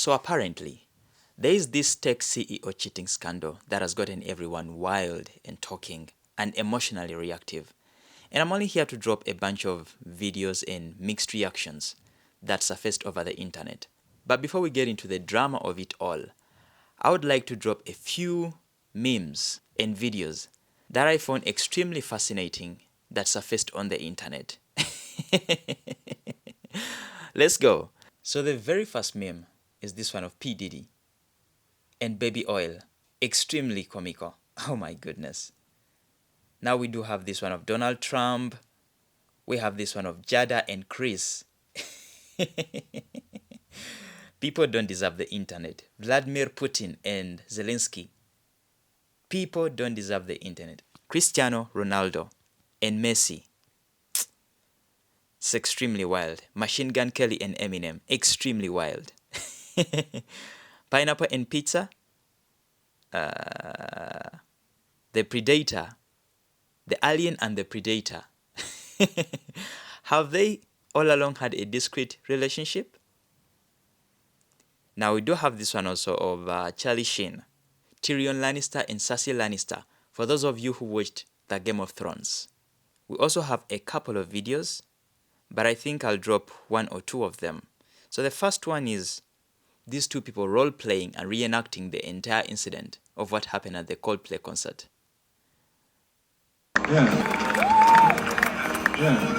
So apparently, there is this tech CEO cheating scandal that has gotten everyone wild and talking and emotionally reactive. And I'm only here to drop a bunch of videos and mixed reactions that surfaced over the internet. But before we get into the drama of it all, I would like to drop a few memes and videos that I found extremely fascinating that surfaced on the internet. Let's go. So the very first meme is this one of P. Diddy and baby oil. Extremely comical. Oh my goodness. Now we do have this one of Donald Trump. We have this one of Jada and Chris. People don't deserve the internet. Vladimir Putin and Zelensky. People don't deserve the internet. Cristiano Ronaldo and Messi. It's extremely wild. Machine Gun Kelly and Eminem. Extremely wild. Pineapple and pizza. The Predator. The Alien and the Predator. Have they all along had a discreet relationship? Now we do have this one also of Charlie Sheen, Tyrion Lannister and Cersei Lannister, for those of you who watched the Game of Thrones. We also have a couple of videos, but I think I'll drop one or two of them. So the first one is these two people role-playing and reenacting the entire incident of what happened at the Coldplay concert. Yeah.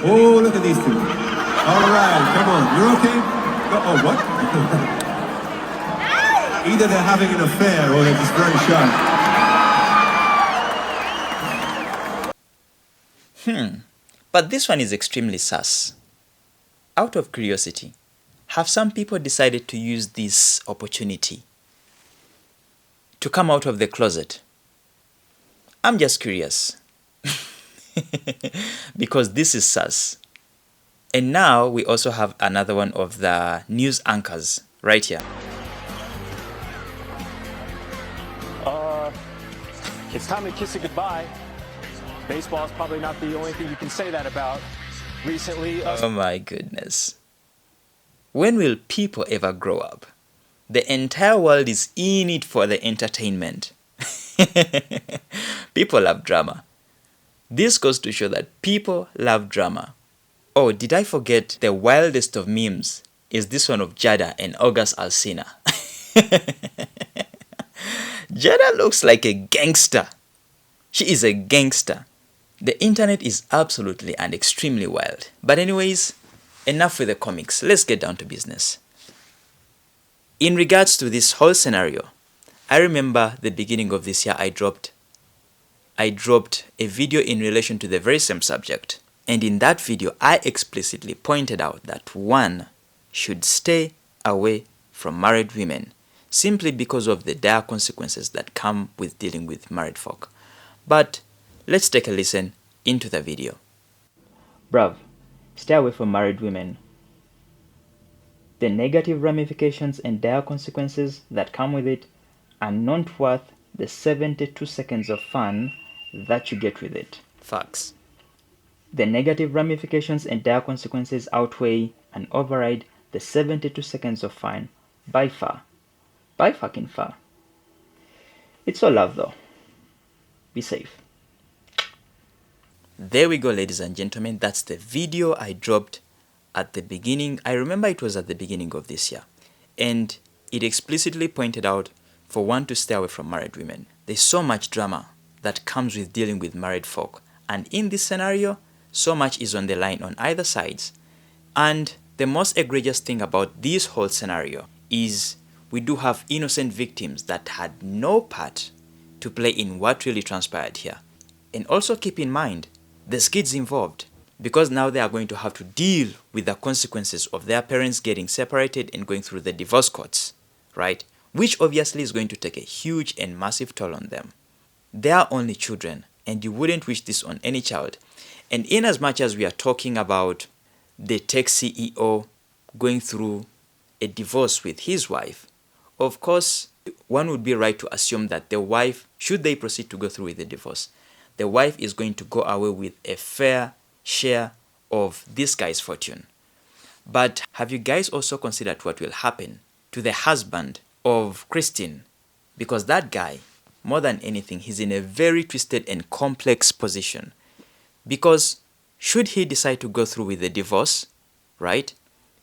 Oh, look at these two. All right, come on. You're okay? Oh, what? Either they're having an affair or they're just very shy. But this one is extremely sus. Out of curiosity, have some people decided to use this opportunity to come out of the closet? I'm just curious. Because this is sus. And now we also have another one of the news anchors right here. It's time to kiss it goodbye. Baseball is probably not the only thing you can say that about. Recently, Oh my goodness. When will people ever grow up? The entire world is in it for the entertainment. People love drama. This goes to show that people love drama. Oh, did I forget the wildest of memes is this one of Jada and August Alsina. Jada looks like a gangster. She is a gangster. The internet is absolutely and extremely wild. But anyways, enough with the comics. Let's get down to business. In regards to this whole scenario, I remember the beginning of this year I dropped a video in relation to the very same subject. And in that video, I explicitly pointed out that one should stay away from married women simply because of the dire consequences that come with dealing with married folk. But let's take a listen into the video. Bruv, stay away from married women. The negative ramifications and dire consequences that come with it are not worth the 72 seconds of fun that you get with it. Facts. The negative ramifications and dire consequences outweigh and override the 72 seconds of fun by far. By fucking far. It's all love though. Be safe. There we go, ladies and gentlemen. That's the video I dropped at the beginning. I remember it was at the beginning of this year. And it explicitly pointed out for one to stay away from married women. There's so much drama that comes with dealing with married folk. And in this scenario, so much is on the line on either sides. And the most egregious thing about this whole scenario is we do have innocent victims that had no part to play in what really transpired here. And also keep in mind, there's kids involved, because now they are going to have to deal with the consequences of their parents getting separated and going through the divorce courts, right? Which obviously is going to take a huge and massive toll on them. They are only children, and you wouldn't wish this on any child. And in as much as we are talking about the tech CEO going through a divorce with his wife, of course, one would be right to assume that the wife, should they proceed to go through with the divorce, the wife is going to go away with a fair share of this guy's fortune. But have you guys also considered what will happen to the husband of Christine, because that guy, more than anything, he's in a very twisted and complex position. Because should he decide to go through with the divorce, right,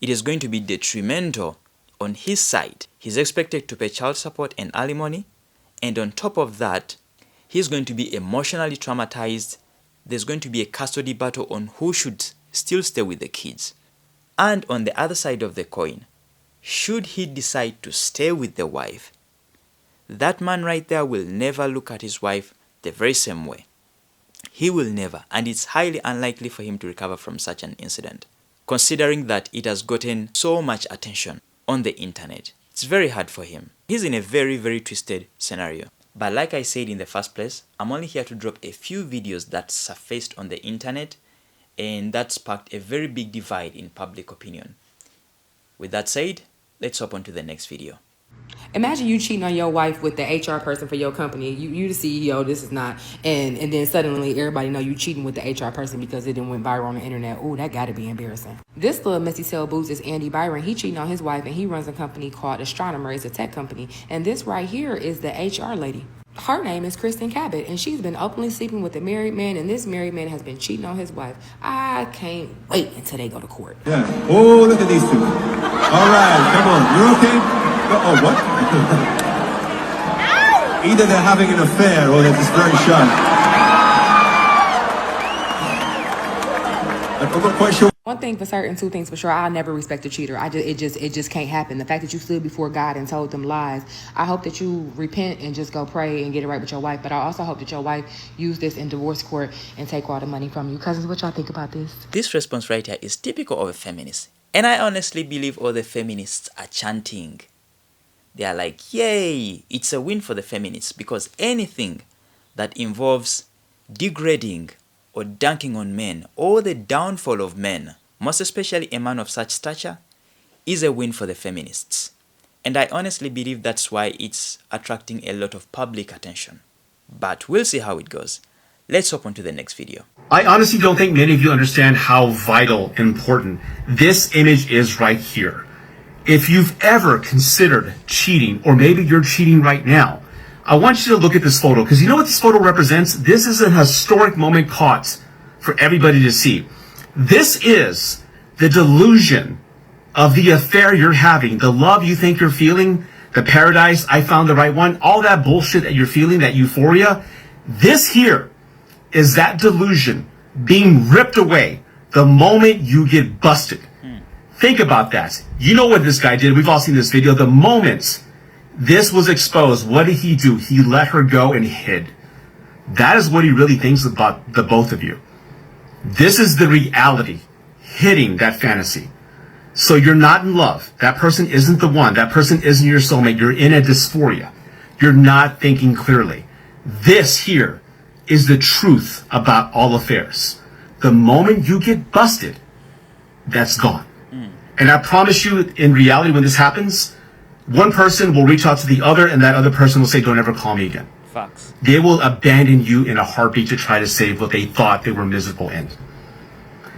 it is going to be detrimental on his side. He's expected to pay child support and alimony, and on top of that, he's going to be emotionally traumatized. There's going to be a custody battle on who should still stay with the kids. And on the other side of the coin, should he decide to stay with the wife, that man right there will never look at his wife the very same way. He will never, and it's highly unlikely for him to recover from such an incident, considering that it has gotten so much attention on the internet. It's very hard for him. He's in a very, very twisted scenario. But like I said in the first place, I'm only here to drop a few videos that surfaced on the internet and that sparked a very big divide in public opinion. With that said, let's hop on to the next video. Imagine you cheating on your wife with the HR person for your company. You the CEO, this is not. And then suddenly everybody know you cheating with the HR person because it didn't went viral on the internet. Oh, that gotta be embarrassing. This little messy tail boots is Andy Byron. He cheating on his wife and he runs a company called ᴛᴇᴄᴅ. It's a tech company. And this right here is the HR lady. Her name is Kristen Cabot, and she's been openly sleeping with a married man, and this married man has been cheating on his wife. I can't wait until they go to court. Yeah. Oh, look at these two. All right, come on. You're okay? Oh, what? Either they're having an affair or they're just very shy. I'm not quite sure. One thing for certain, two things for sure. I'll never respect a cheater. It just can't happen. The fact that you stood before God and told them lies. I hope that you repent and just go pray and get it right with your wife. But I also hope that your wife use this in divorce court and take all the money from you. Cousins, what y'all think about this? This response right here is typical of a feminist. And I honestly believe all the feminists are chanting. They are like, yay, it's a win for the feminists, because anything that involves degrading or dunking on men or the downfall of men, most especially a man of such stature, is a win for the feminists. And I honestly believe that's why it's attracting a lot of public attention. But we'll see how it goes. Let's hop on to the next video. I honestly don't think many of you understand how vital and important this image is right here. If you've ever considered cheating, or maybe you're cheating right now, I want you to look at this photo, because you know what this photo represents? This is a historic moment caught for everybody to see. This is the delusion of the affair you're having, the love you think you're feeling, the paradise, I found the right one, all that bullshit that you're feeling, that euphoria. This here is that delusion being ripped away the moment you get busted. Think about that. You know what this guy did. We've all seen this video. The moment this was exposed, what did he do? He let her go and hid. That is what he really thinks about the both of you. This is the reality, hitting that fantasy. So you're not in love. That person isn't the one. That person isn't your soulmate. You're in a dysphoria. You're not thinking clearly. This here is the truth about all affairs. The moment you get busted, that's gone. And I promise you, in reality, when this happens, one person will reach out to the other, and that other person will say, don't ever call me again. Facts. They will abandon you in a heartbeat to try to save what they thought they were miserable in.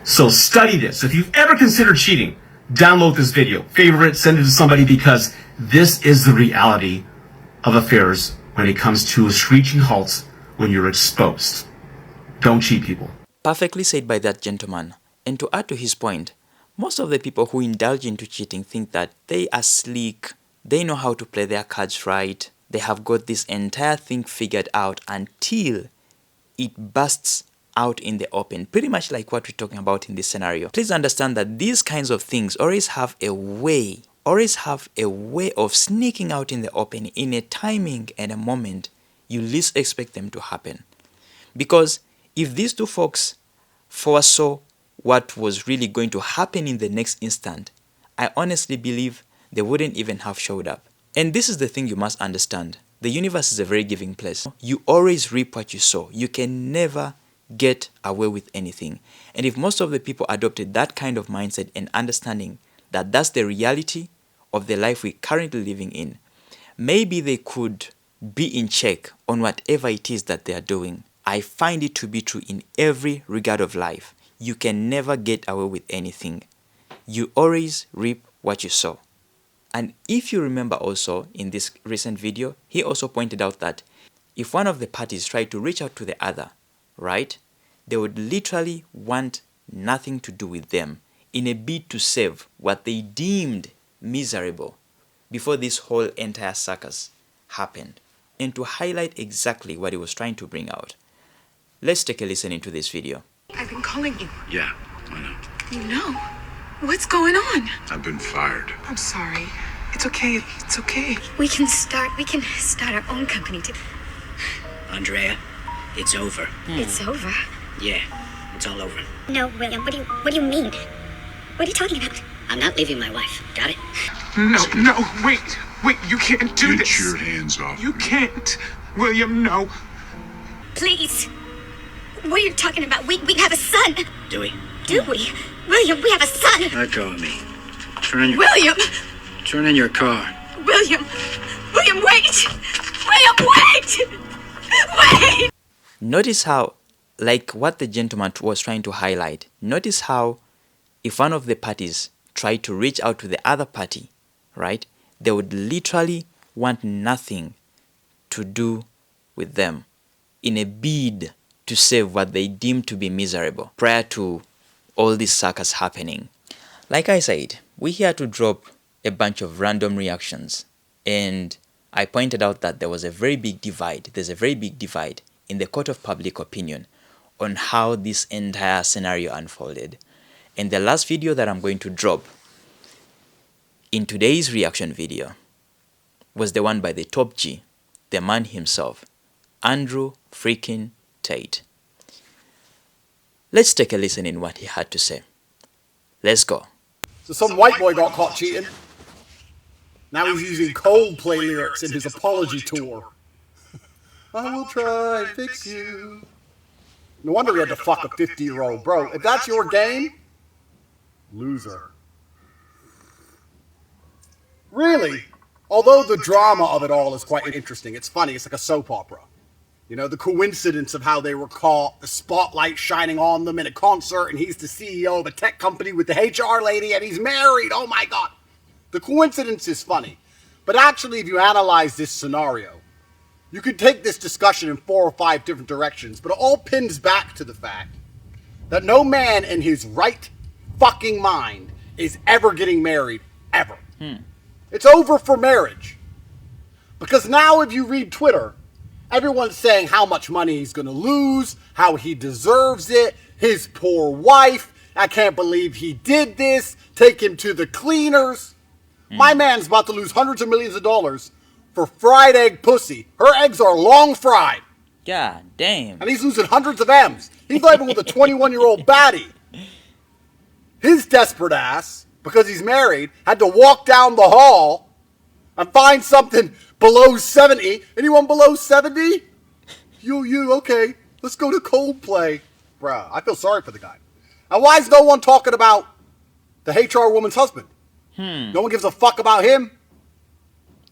So study this. If you've ever considered cheating, download this video, favorite it, send it to somebody, because this is the reality of affairs when it comes to a screeching halt when you're exposed. Don't cheat, people. Perfectly said by that gentleman. And to add to his point, most of the people who indulge into cheating think that they are sleek, they know how to play their cards right, they have got this entire thing figured out until it bursts out in the open, pretty much like what we're talking about in this scenario. Please understand that these kinds of things always have a way of sneaking out in the open in a timing and a moment you least expect them to happen. Because if these two folks foresaw what was really going to happen in the next instant, I honestly believe they wouldn't even have showed up. And this is the thing you must understand. The universe is a very giving place. You always reap what you sow. You can never get away with anything. And if most of the people adopted that kind of mindset and understanding that that's the reality of the life we're currently living in, maybe they could be in check on whatever it is that they are doing. I find it to be true in every regard of life. You can never get away with anything. You always reap what you sow. And if you remember also in this recent video, he also pointed out that if one of the parties tried to reach out to the other, right, they would literally want nothing to do with them in a bid to save what they deemed miserable before this whole entire circus happened, and to highlight exactly what he was trying to bring out. Let's take a listen into this video. I've been calling you. Yeah, I know. You know? What's going on? I've been fired. I'm sorry. It's okay. It's okay. We can start our own company too. Andrea, it's over. It's over. Yeah, it's all over. No, William, what do you mean? What are you talking about? I'm not leaving my wife. Got it? No, wait, you can't do Get this. your hands off You me. can't. William, no. Please. What are you talking about? We have a son. Do we? Do we? William, we have a son. Let go of me. Turn in your car. William, wait. Wait. Notice how, like what the gentleman was trying to highlight, notice how if one of the parties tried to reach out to the other party, right, they would literally want nothing to do with them in a bid to save what they deemed to be miserable prior to all this circus happening. Like I said, we're here to drop a bunch of random reactions, and I pointed out that there's a very big divide in the court of public opinion on how this entire scenario unfolded. And the last video that I'm going to drop in today's reaction video was the one by the top G, the man himself, Andrew freaking Tate. Let's take a listen in what he had to say. Let's go. So some white boy got caught cheating. Now he's using Coldplay lyrics in his apology tour. I will try and fix you. No wonder he had to fuck a 50-year-old. Bro, if that's your game, loser. Really? Although the drama of it all is quite interesting. It's funny. It's like a soap opera. You know, the coincidence of how they were caught, the spotlight shining on them in a concert, and he's the CEO of a tech company with the HR lady, and he's married. Oh my God. The coincidence is funny. But actually, if you analyze this scenario, you could take this discussion in 4 or 5 different directions, but it all pins back to the fact that no man in his right fucking mind is ever getting married, ever. It's over for marriage. Because now if you read Twitter, everyone's saying how much money he's going to lose, how he deserves it, his poor wife, I can't believe he did this, take him to the cleaners. My man's about to lose hundreds of millions of dollars for fried egg pussy. Her eggs are long fried. God damn. And he's losing hundreds of M's. He's living with a 21-year-old baddie. His desperate ass, because he's married, had to walk down the hall and find something below 70. Anyone below 70? You, okay. Let's go to Coldplay. Bruh, I feel sorry for the guy. And why is no one talking about the HR woman's husband? No one gives a fuck about him.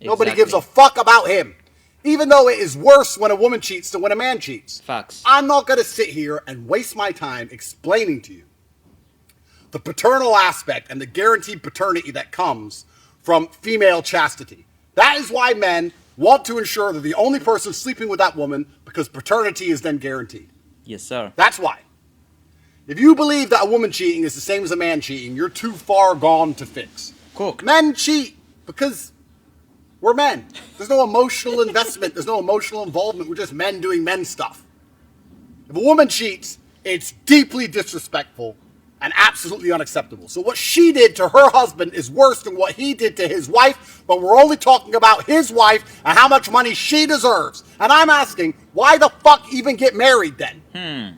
Nobody gives a fuck about him. Even though it is worse when a woman cheats than when a man cheats. Facts. I'm not going to sit here and waste my time explaining to you the paternal aspect and the guaranteed paternity that comes from female chastity. That is why men want to ensure they're the only person sleeping with that woman, because paternity is then guaranteed. Yes, sir. That's why. If you believe that a woman cheating is the same as a man cheating, you're too far gone to fix. Cook. Men cheat because we're men. There's no emotional investment. There's no emotional involvement. We're just men doing men stuff. If a woman cheats, it's deeply disrespectful and absolutely unacceptable. So what she did to her husband is worse than what he did to his wife, but we're only talking about his wife and how much money she deserves. And I'm asking, why the fuck even get married then?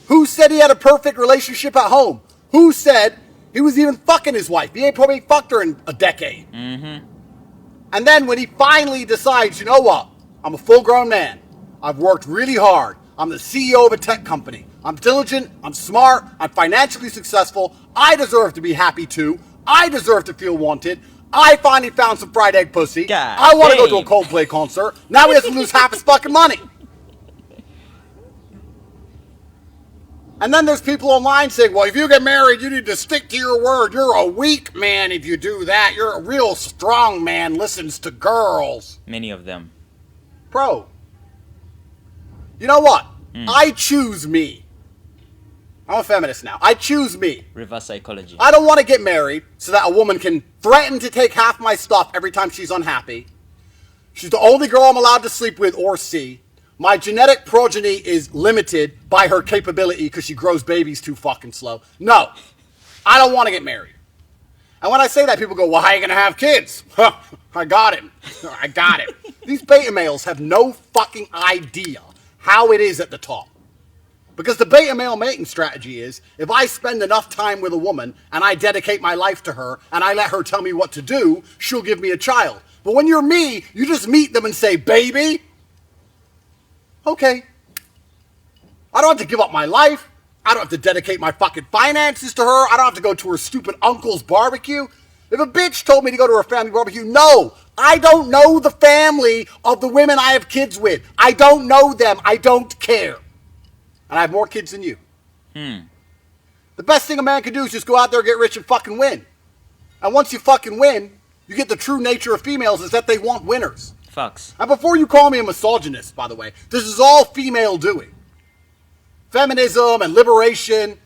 Who said he had a perfect relationship at home? Who said he was even fucking his wife? He ain't probably fucked her in a decade. And then when he finally decides, you know what? I'm a full-grown man. I've worked really hard. I'm the CEO of a tech company. I'm diligent. I'm smart. I'm financially successful. I deserve to be happy too. I deserve to feel wanted. I finally found some fried egg pussy. God I want to go damn. to a Coldplay concert. Now he has to lose half his fucking money. And then there's people online saying, well, if you get married, you need to stick to your word. You're a weak man if you do that. You're a real strong man, listens to girls. Many of them. Bro, you know what? I choose me. I'm a feminist now. I choose me. Reverse psychology. I don't want to get married so that a woman can threaten to take half my stuff every time she's unhappy. She's the only girl I'm allowed to sleep with or see. My genetic progeny is limited by her capability because she grows babies too fucking slow. No, I don't want to get married. And when I say that, people go, well, how are you going to have kids? I got him. I got him. These beta males have no fucking idea how it is at the top. Because the beta male mating strategy is, if I spend enough time with a woman and I dedicate my life to her and I let her tell me what to do, she'll give me a child. But when you're me, you just meet them and say, baby, okay. I don't have to give up my life. I don't have to dedicate my fucking finances to her. I don't have to go to her stupid uncle's barbecue. If a bitch told me to go to her family barbecue, no. I don't know the family of the women I have kids with. I don't know them. I don't care. And I have more kids than you. The best thing a man can do is just go out there, get rich, and fucking win. And once you fucking win, you get the true nature of females is that they want winners. Facts. And before you call me a misogynist, by the way, this is all female doing. Feminism and liberation,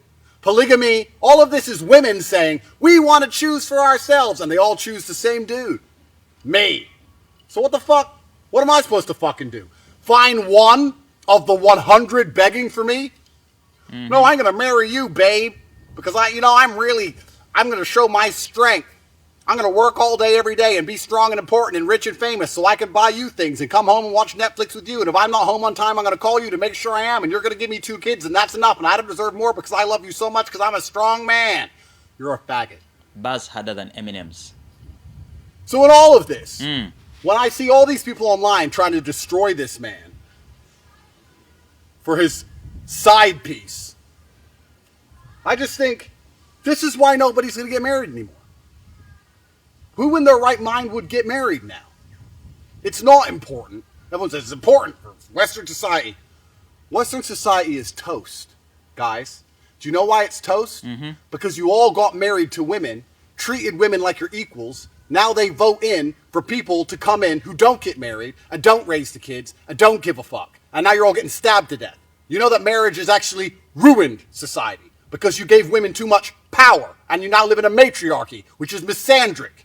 polygamy, all of this is women saying, we want to choose for ourselves. And they all choose the same dude. Me. So what the fuck? What am I supposed to fucking do? Find one of the 100 begging for me? No, I'm going to marry you, babe. Because I'm going to show my strength. I'm going to work all day, every day, and be strong and important and rich and famous so I can buy you things and come home and watch Netflix with you. And if I'm not home on time, I'm going to call you to make sure I am. And you're going to give me 2 kids, and that's enough. And I don't deserve more because I love you so much because I'm a strong man. You're a faggot. Buzz harder than Eminem's. So in all of this, when I see all these people online trying to destroy this man for his side piece, I just think this is why nobody's going to get married anymore. Who in their right mind would get married now? It's not important. Everyone says it's important for Western society. Western society is toast, guys. Do you know why it's toast? Because you all got married to women, treated women like your equals. Now they vote in for people to come in who don't get married and don't raise the kids and don't give a fuck. And now you're all getting stabbed to death. You know that marriage has actually ruined society because you gave women too much power and you now live in a matriarchy, which is misandric.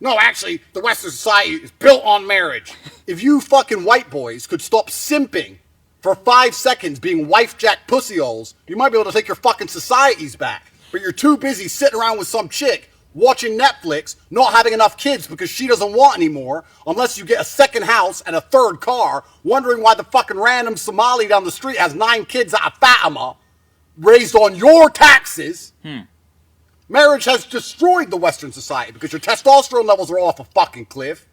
No, actually, the Western society is built on marriage. If you fucking white boys could stop simping for 5 seconds being wife-jack pussyholes, you might be able to take your fucking societies back. But you're too busy sitting around with some chick, watching Netflix, not having enough kids because she doesn't want any more, unless you get a second house and a 3rd car, wondering why the fucking random Somali down the street has 9 kids out of Fatima, raised on your taxes. Marriage has destroyed the Western society because your testosterone levels are off a fucking cliff.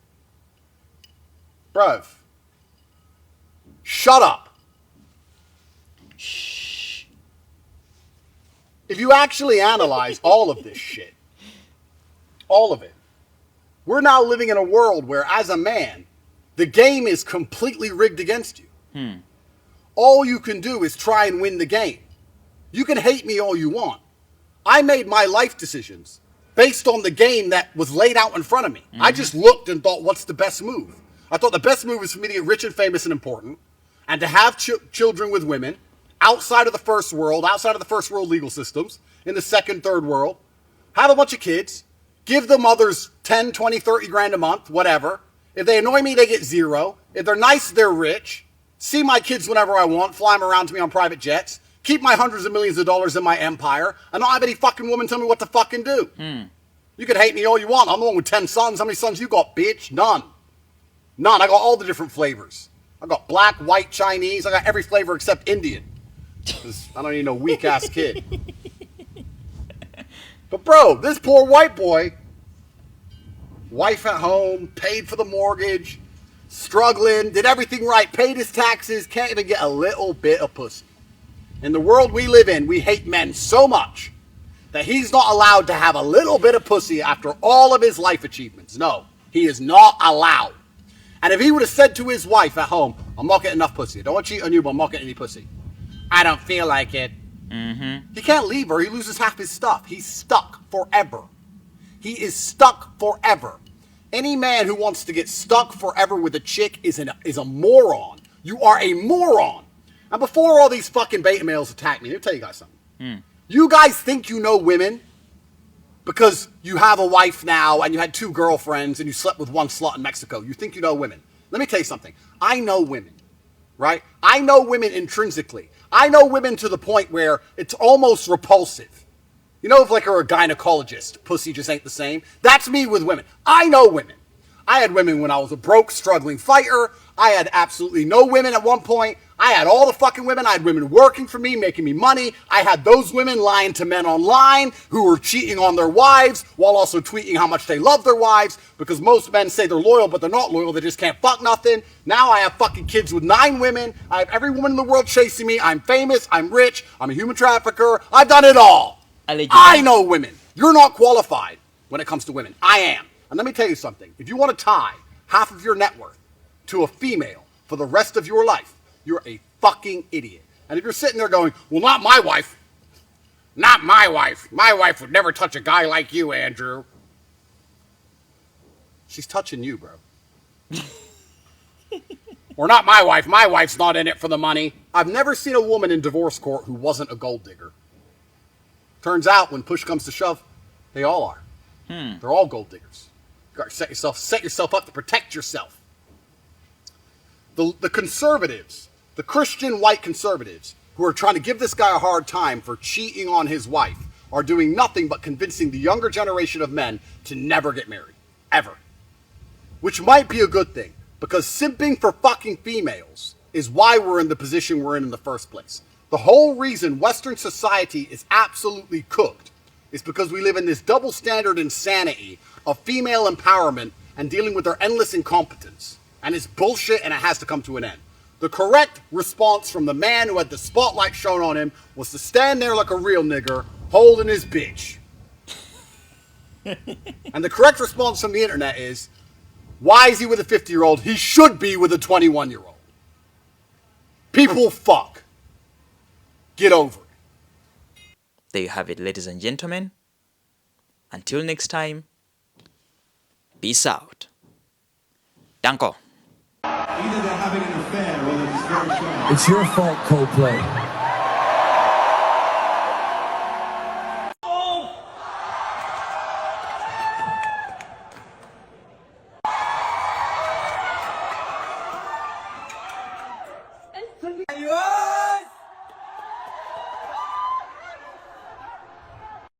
Bruv. Shut up. Shh. If you actually analyze all of this shit, all of it, we're now living in a world where, as a man, the game is completely rigged against you. All you can do is try and win the game. You can hate me all you want. I made my life decisions based on the game that was laid out in front of me. I just looked and thought, what's the best move? I thought the best move is for me to get rich and famous and important and to have children with women outside of the first world, outside of the first world legal systems, in the second, third world, have a bunch of kids, give the mothers 10, 20, 30 grand a month, whatever. If they annoy me, they get 0. If they're nice, they're rich. See my kids whenever I want, fly them around to me on private jets. Keep my hundreds of millions of dollars in my empire, and not have any fucking woman tell me what to fucking do. You can hate me all you want. I'm the one with 10 sons. How many sons you got, bitch? None. None. I got all the different flavors. I got black, white, Chinese. I got every flavor except Indian. I don't need no weak-ass kid. But bro, this poor white boy, wife at home, paid for the mortgage, struggling, did everything right, paid his taxes, can't even get a little bit of pussy. In the world we live in, we hate men so much that he's not allowed to have a little bit of pussy after all of his life achievements. No, he is not allowed. And if he would have said to his wife at home, I'm not getting enough pussy. I don't want to cheat on you, but I'm not getting any pussy. I don't feel like it. He can't leave her. He loses half his stuff. He's stuck forever. He is stuck forever. Any man who wants to get stuck forever with a chick is a moron. You are a moron. And before all these fucking beta males attack me, let me tell you guys something. You guys think you know women because you have a wife now and you had 2 girlfriends and you slept with 1 slut in Mexico. You think you know women. Let me tell you something. I know women, right? I know women intrinsically. I know women to the point where it's almost repulsive. You know, if like you're a gynecologist, pussy just ain't the same. That's me with women. I know women. I had women when I was a broke, struggling fighter. I had absolutely no women at one point. I had all the fucking women. I had women working for me, making me money. I had those women lying to men online who were cheating on their wives while also tweeting how much they love their wives, because most men say they're loyal, but they're not loyal. They just can't fuck nothing. Now I have fucking kids with 9 women. I have every woman in the world chasing me. I'm famous. I'm rich. I'm a human trafficker. I've done it all. I know women. You're not qualified when it comes to women. I am. And let me tell you something. If you want to tie half of your net worth to a female for the rest of your life, you're a fucking idiot. And if you're sitting there going, well, not my wife. Not my wife. My wife would never touch a guy like you, Andrew. She's touching you, bro. Or not my wife. My wife's not in it for the money. I've never seen a woman in divorce court who wasn't a gold digger. Turns out when push comes to shove, they all are. They're all gold diggers. You gotta set yourself up to protect yourself. The conservatives, the Christian white conservatives, who are trying to give this guy a hard time for cheating on his wife, are doing nothing but convincing the younger generation of men to never get married. Ever. Which might be a good thing, because simping for fucking females is why we're in the position we're in the first place. The whole reason Western society is absolutely cooked is because we live in this double standard insanity of female empowerment and dealing with their endless incompetence. And it's bullshit, and it has to come to an end. The correct response from the man who had the spotlight shown on him was to stand there like a real nigger, holding his bitch. And the correct response from the internet is, why is he with a 50-year-old? He should be with a 21-year-old. People fuck. Get over it. There you have it, ladies and gentlemen. Until next time, peace out. Danko. Either they're having an affair or they're just very shy. It's your fault, Coldplay.